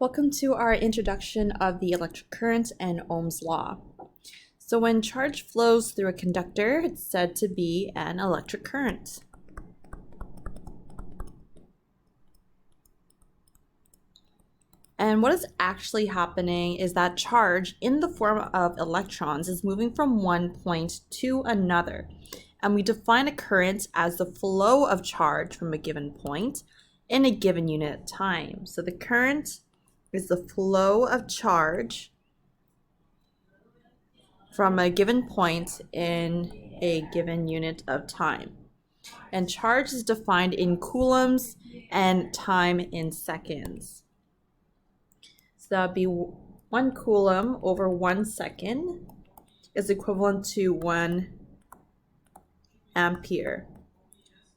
Welcome to our introduction of the electric current and Ohm's law. So when charge flows through a conductor, it's said to be an electric current. And what is actually happening is that charge in the form of electrons is moving from one point to another. And we define a current as the flow of charge from a given point in a given unit of time. So the current is the flow of charge from a given point in a given unit of time. And charge is defined in coulombs and time in seconds. So that would be 1 coulomb over 1 second is equivalent to 1 ampere.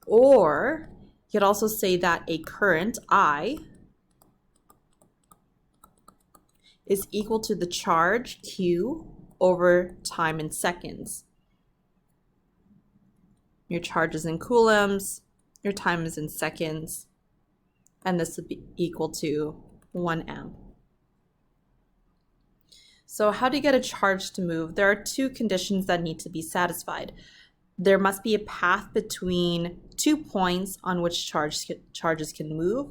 Or you could also say that a current, I, is equal to the charge, Q, over time in seconds. Your charge is in coulombs, your time is in seconds, and this would be equal to 1 amp. So how do you get a charge to move? There are two conditions that need to be satisfied. There must be a path between 2 points on which charges can move,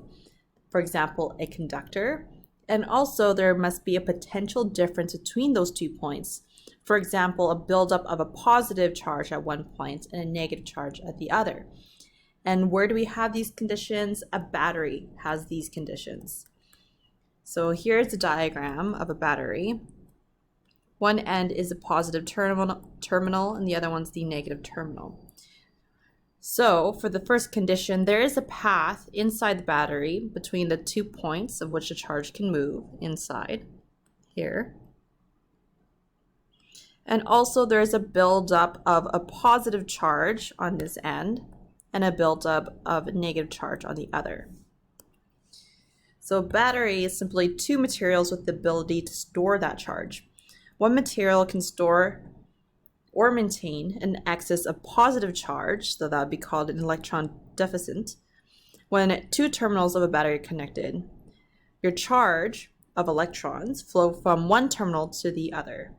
for example, a conductor. And also there must be a potential difference between those 2 points. For example, a buildup of a positive charge at one point and a negative charge at the other. And where do we have these conditions? A battery has these conditions. So here's a diagram of a battery. One end is a positive terminal and the other one's the negative terminal. So for the first condition, there is a path inside the battery between the 2 points of which a charge can move inside here. And also there is a buildup of a positive charge on this end and a buildup of a negative charge on the other. So a battery is simply two materials with the ability to store that charge. One material can store or maintain an excess of positive charge, so that would be called an electron deficit, when two terminals of a battery are connected. Your charge of electrons flow from one terminal to the other.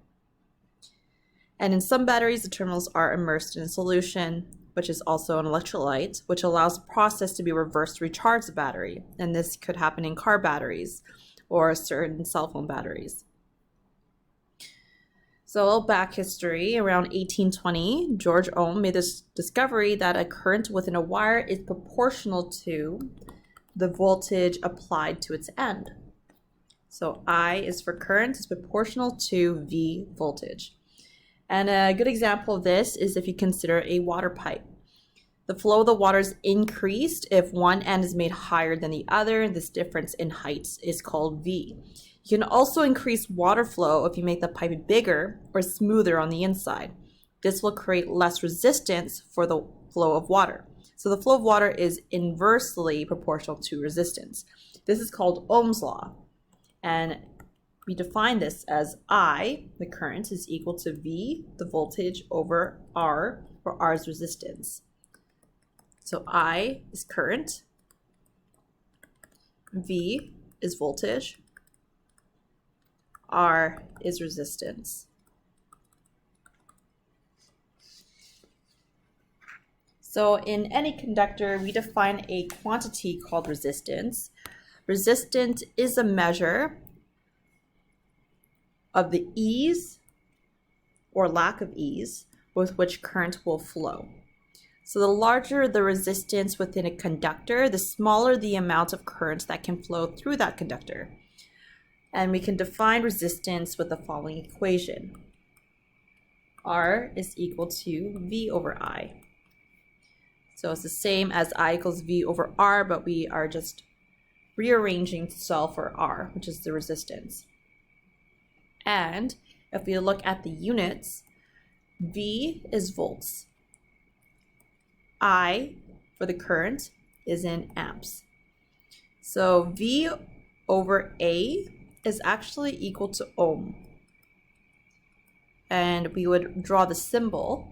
And in some batteries, the terminals are immersed in a solution, which is also an electrolyte, which allows the process to be reversed to recharge the battery. And this could happen in car batteries or certain cell phone batteries. So a little back history, around 1820, George Ohm made this discovery that a current within a wire is proportional to the voltage applied to its end. So I is for current is proportional to V voltage. And a good example of this is if you consider a water pipe. The flow of the water is increased if one end is made higher than the other. This difference in height is called V. You can also increase water flow if you make the pipe bigger or smoother on the inside. This will create less resistance for the flow of water. So the flow of water is inversely proportional to resistance. This is called Ohm's law. And we define this as I, the current, is equal to V, the voltage, over R, or R's resistance. So I is current, V is voltage, R is resistance. So in any conductor, we define a quantity called resistance. Resistance is a measure of the ease or lack of ease with which current will flow. So the larger the resistance within a conductor, the smaller the amount of current that can flow through that conductor. And we can define resistance with the following equation. R is equal to V over I. So it's the same as I equals V over R, but we are just rearranging to solve for R, which is the resistance. And if we look at the units, V is volts. I, for the current, is in amps. So V over A is actually equal to ohm. And we would draw the symbol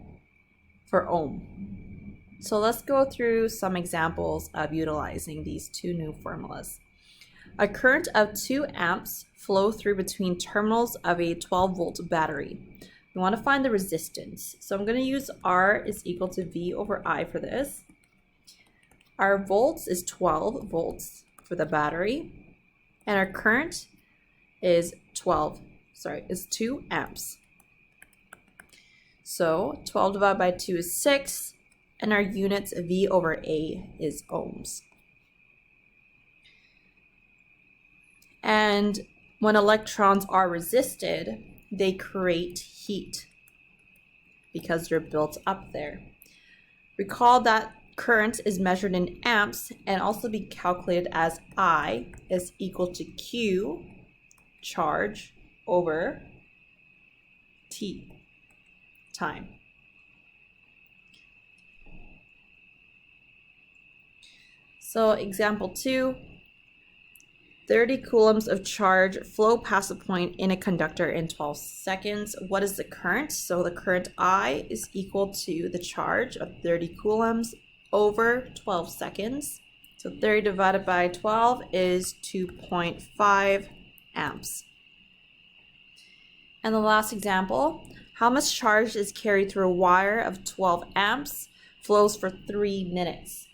for ohm. So let's go through some examples of utilizing these two new formulas. A current of 2 amps flow through between terminals of a 12-volt battery. We want to find the resistance. So I'm going to use R is equal to V over I for this. Our volts is 12 volts for the battery. And our current is 2 amps. So 12 divided by 2 is 6. And our units V over A is ohms. And when electrons are resisted, they create heat because they're built up there. Recall that current is measured in amps and also be calculated as I is equal to Q, charge, over T, time. So example 2, 30 coulombs of charge flow past a point in a conductor in 12 seconds. What is the current? So the current I is equal to the charge of 30 coulombs over 12 seconds. So 30 divided by 12 is 2.5 amps. And the last example, how much charge is carried through a wire of 12 amps, flows for 3 minutes?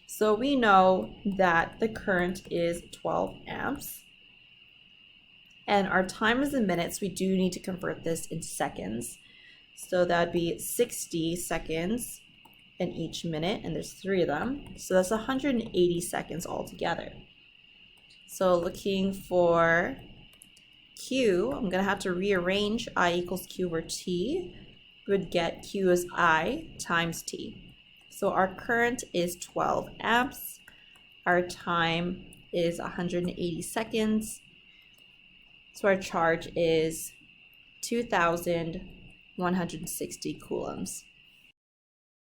So we know that the current is 12 amps. And our time is in minutes. We do need to convert this in seconds. So that'd be 60 seconds in each minute, and there's 3 of them. So that's 180 seconds altogether. So looking for Q, I'm gonna have to rearrange I equals Q over T. We would get Q as I times T. So our current is 12 amps. Our time is 180 seconds. So our charge is 2,160 coulombs.